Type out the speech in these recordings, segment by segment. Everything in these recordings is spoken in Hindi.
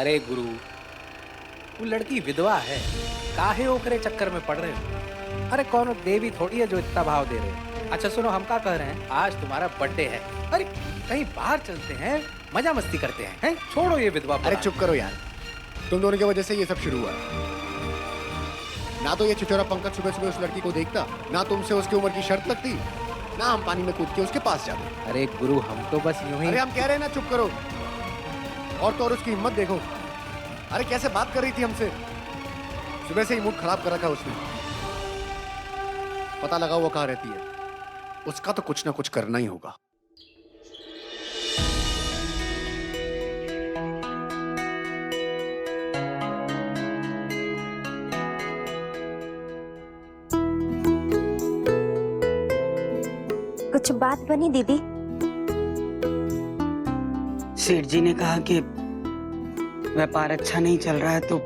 अरे गुरु, वो लड़की विधवा है, काहे ओकरे चक्कर में पड़ रहे हो? अरे कौन देवी थोड़ी है जो इतना भाव दे रहे हो। अच्छा सुनो, हम क्या कह रहे हैं, आज तुम्हारा बर्थडे है, अरे कहीं बाहर चलते हैं, मजा मस्ती करते हैं? छोड़ो ये विधवा। अरे चुप करो यार, तुम दोनों की वजह से ये सब शुरू हुआ। ना तो ये छिछोरा पंकज सुबह सुबह उस लड़की को देखता, ना तुमसे उसकी उम्र की शर्त लगती, ना हम पानी में कूद के उसके पास जाते। अरे गुरु, हम तो बस यूं ही। अरे हम कह रहे हैं ना, चुप करो। और तो और उसकी हिम्मत देखो, अरे कैसे बात कर रही थी हमसे। सुबह से ही मूड खराब कर रखा उसने। पता लगा वो कहाँ रहती है, उसका तो कुछ ना कुछ करना ही होगा। कुछ बात बनी दीदी? सेठ जी ने कहा कि व्यापार अच्छा नहीं चल रहा है तो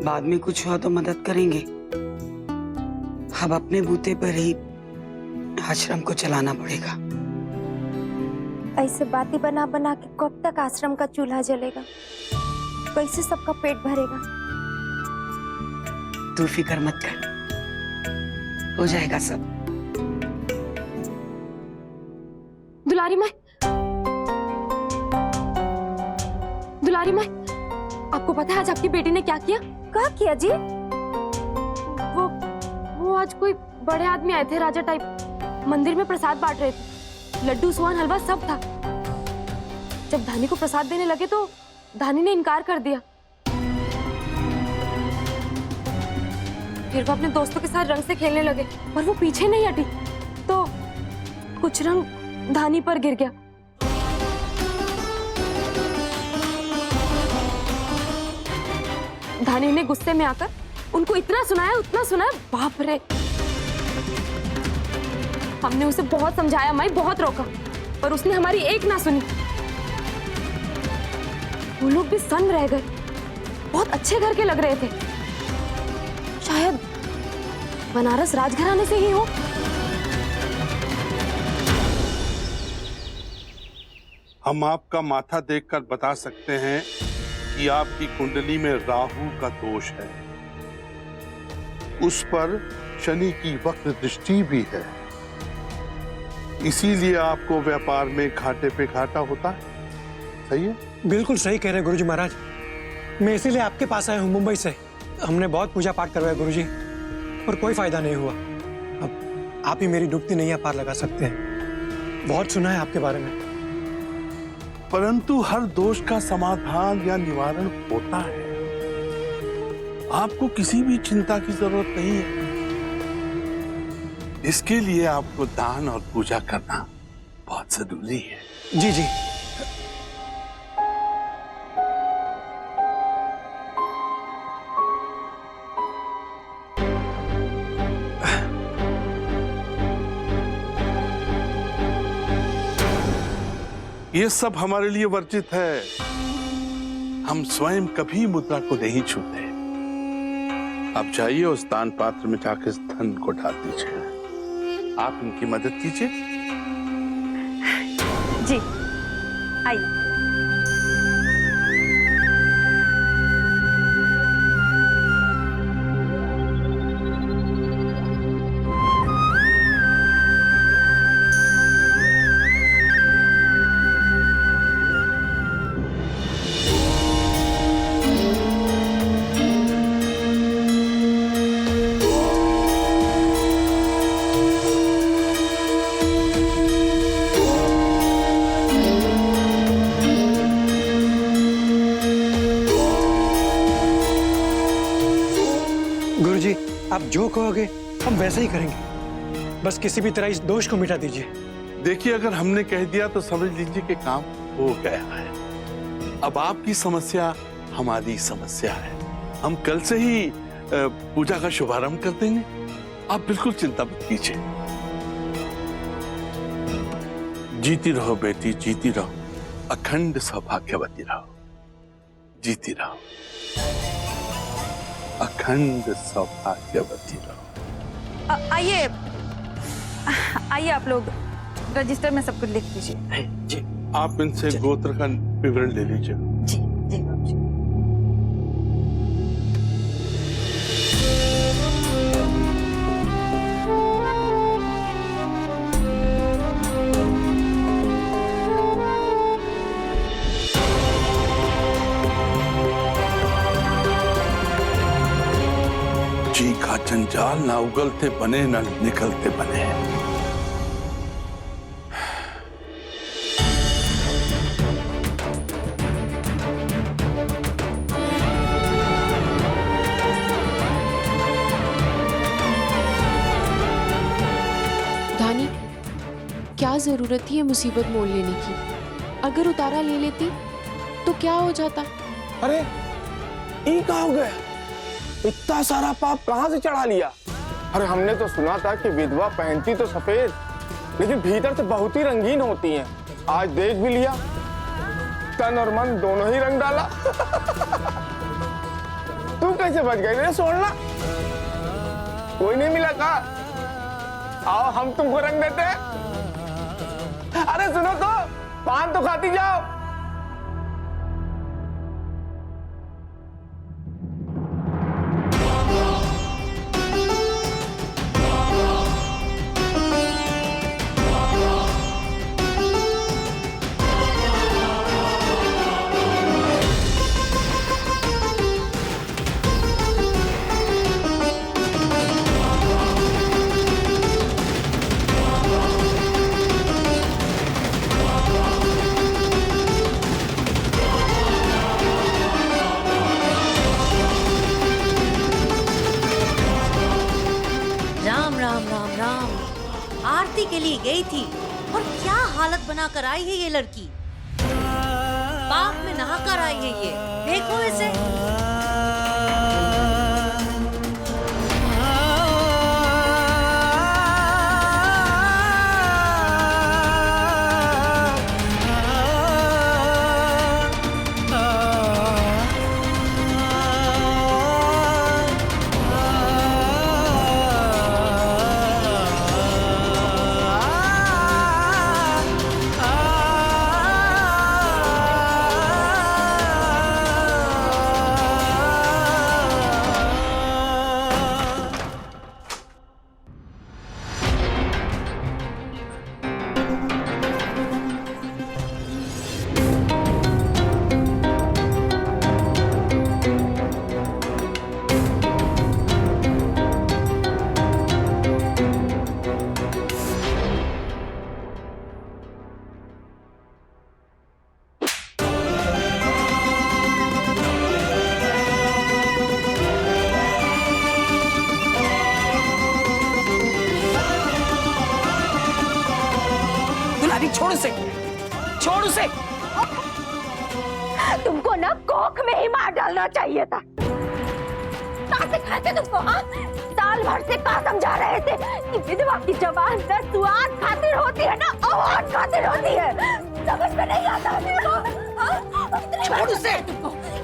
बाद में कुछ हुआ तो मदद करेंगे। अब अपने बूते पर ही आश्रम को चलाना पड़ेगा। ऐसे बातें बना बना के कब तक आश्रम का चूल्हा जलेगा? कैसे सबका पेट भरेगा? तू फिक्र मत कर, हो जाएगा सब। दुलारी माँ, दुलारी माँ, आपको पता है आज आपकी बेटी ने क्या किया? क्या किया जी? वो आज कोई बड़े आदमी आए थे, राजा टाइप, मंदिर में प्रसाद बांट रहे थे। लड्डू, स्वान, हलवा सब था। जब धानी को प्रसाद देने लगे तो धानी ने इनकार कर दिया। फिर वो अपने दोस्तों के साथ रंग से खेलने लगे, पर वो पीछे नहीं हटी तो कुछ रंग धानी पर गिर गया। धानी ने गुस्से में आकर उनको इतना सुनाया, उतना सुनाया, बाप रे। हमने उसे बहुत समझाया माई, बहुत रोका, पर उसने हमारी एक ना सुनी। वो लोग भी सन्न रह गए। बहुत अच्छे घर के लग रहे थे, शायद बनारस राजघराने से ही हो। हम आपका माथा देखकर बता सकते हैं कि आपकी कुंडली में राहु का दोष है, उस पर शनि की वक्र दृष्टि भी है, इसीलिए आपको व्यापार में घाटे पे घाटा होता है। सही है? बिल्कुल सही कह रहे हैं गुरुजी महाराज। मैं इसीलिए आपके पास आया हूँ मुंबई से। हमने बहुत पूजा पाठ करवाया गुरुजी, और कोई फायदा नहीं हुआ। अब आप ही मेरी डूबती नैया पार लगा सकते हैं। बहुत सुना है आपके बारे में। परंतु हर दोष का समाधान या निवारण होता है। आपको किसी भी चिंता की जरूरत नहीं है। इसके लिए आपको दान और पूजा करना बहुत जरूरी है। जी जी। ये सब हमारे लिए वर्जित है। हम स्वयं कभी मुद्रा को नहीं छूते। आप जाइए, उस दान पात्र में जाकर इस धन को डाल दीजिए। आप इनकी मदद कीजिए। जी आइए। गुरुजी, आप जो कहोगे हम वैसा ही करेंगे। बस किसी भी तरह इस दोष को मिटा दीजिए। देखिए, अगर हमने कह दिया तो समझ लीजिए कि काम हो गया है। अब आपकी समस्या हमारी समस्या है। हम कल से ही पूजा का शुभारंभ कर देंगे। आप बिल्कुल चिंता मत कीजिए। जीती रहो बेटी, जीती रहो, अखंड सौभाग्यवती रहो, जीती रहो, अखंड सौभाग्यवती रहो। आइए आइए, आप लोग रजिस्टर में सब कुछ लिख दीजिए। आप इनसे गोत्र का विवरण ले लीजिए। जी जी। दाल ना उगलते बने ना निकलते बने। धानी, क्या जरूरत थी ये मुसीबत मोल लेने की? अगर उतारा ले लेती तो क्या हो जाता? अरे ये कहाँ हो गया? इतना सारा पाप कहाँ से चढ़ा लिया? अरे हमने तो सुना था कि विधवा पहनती तो सफेद लेकिन भीतर से बहुत ही रंगीन होती हैं। आज देख भी लिया, तन और मन दोनों ही रंग डाला। तू कैसे बच गई रे सोना? कोई नहीं मिला का? आओ हम तुमको रंग देते हैं। अरे सुनो तो, पान तो खाती जाओ। आरती के लिए गई थी और क्या हालत बनाकर आई है ये लड़की। पाप में नहाकर आई है ये, देखो इसे। छोड़ उसे, छोड़ उसे। तुमको ना कोख में ही मार डालना चाहिए था। कहाँ से खाते तुमको? हाँ, साल भर से कहाँ समझा रहे थे कि विधवा की जबान न स्वाद खातिर होती है ना आवाज खातिर होती है। समझ में नहीं आता तुमको? छोड़ उसे।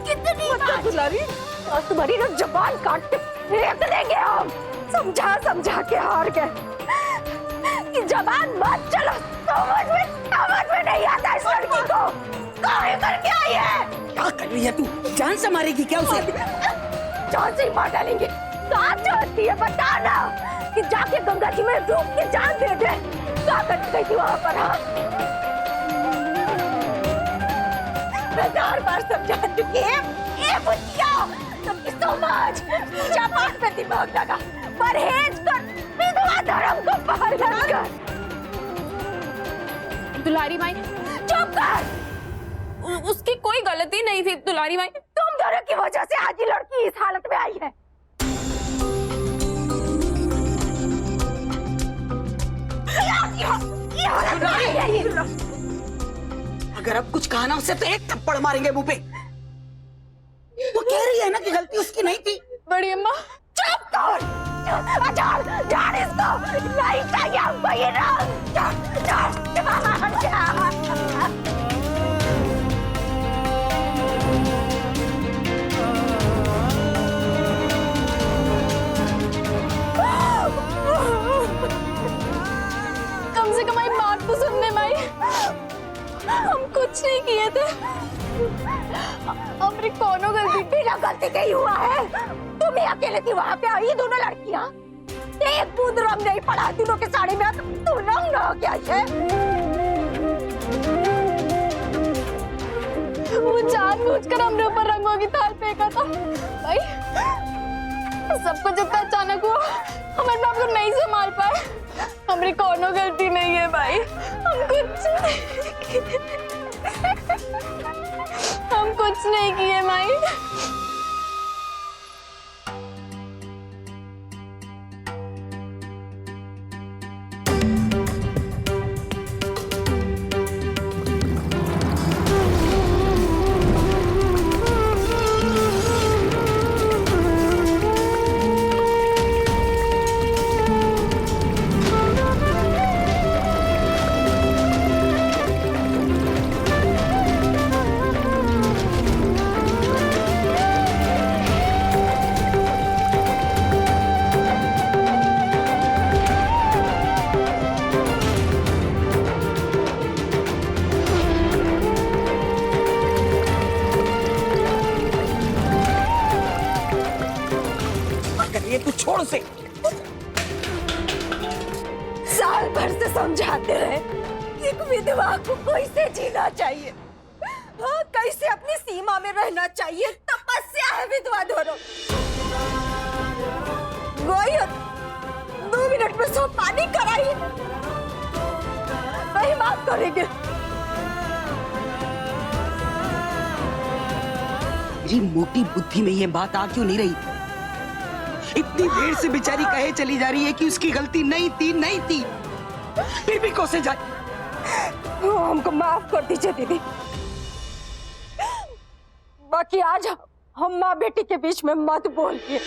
कितनी दुलारी, और तुम्हारी ना जबान काट के फेंक देंगे हम। समझा समझा के हार गए कि जबान मत चलो। समझ में नहीं आता इस लड़की को। काहे करके आई है? क्या कर रही है तू? जान से मारेगी क्या उसे? जान से ही मार डालेंगे। कहाँ चाहती है बताना कि जाके गंगा जी में डूब के जान दे दे। क्या करती गई थी वहाँ पर? हाँ, मैं 4 बार समझा चुकी है। ये बुद्धिया सबकी समझ पूजा पाठ पे दिमाग लगा, परहेज कर, विधवा धर्म को पालन कर। दुलारी माई, चुप कर। उसकी कोई गलती नहीं थी दुलारी माई। तुम दोनों की वजह से आज ये लड़की इस हालत में आई है। अगर अब कुछ कहा ना उसे तो एक थप्पड़ मारेंगे मुंह पे। वो कह रही है ना कि गलती उसकी नहीं थी। बड़ी अम्मा चुप कर। जान इसको नहीं चाहिए हमको ये रंग। कम से कम आई बात तो सुनने माई। हम कुछ नहीं किए थे। हमारी कोनो गलती? बिना गलती के ही हुआ है। तुम ही अकेले थी वहाँ पे आई दोनों लड़कियाँ। एक बूंद रंग नहीं पड़ा दोनों के साड़ी में। तू रंग ना क्या है? वो जानबूझकर हमने ऊपर रंगों की थाल फेंका था भाई। सब कुछ इतना अचानक हुआ हमारे बाप को नहीं संभाल पाए। हमारी कोनो गलती नहीं है भाई, हम कुछ नहीं किए माई। ये तू छोड़ से। साल भर से समझाते रहे एक विधवा को कैसे जीना चाहिए, हाँ, कैसे अपनी सीमा में रहना चाहिए। तपस्या है विधवा धर्म। वही 2 मिनट में सब पानी कराइए, वही माफ करेंगे। मेरी मोटी बुद्धि में ये बात आ क्यों नहीं रही? इतनी देर से बेचारी कहे चली जा रही है कि उसकी गलती नहीं थी, फिर भी कोसे जाए। वो हमको माफ कर दीजिए दीदी। बाकी आज हम माँ बेटी के बीच में मत बोलिए।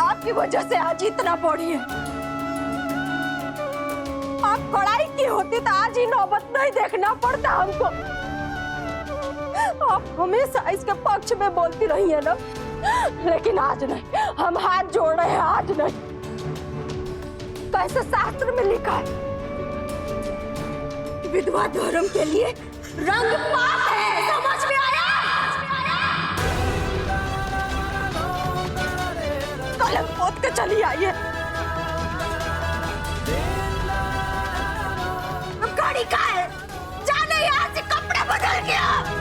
आपकी वजह से आज इतना बड़ी है। आप पढ़ाई की होती तो आज ही नौबत नहीं देखना पड़ता हमको। आप हमेशा इसके पक्ष में बोलती रही है ना, लेकिन आज नहीं। हम हाथ जोड़ रहे हैं, आज नहीं। कैसे शास्त्र में लिखा है, विधवा धर्म के लिए रंग पाप है। समझ में आया? कलम पोत के चली आइए। गाड़ी का है, जाने यहाँ से कपड़े बदल के आओ।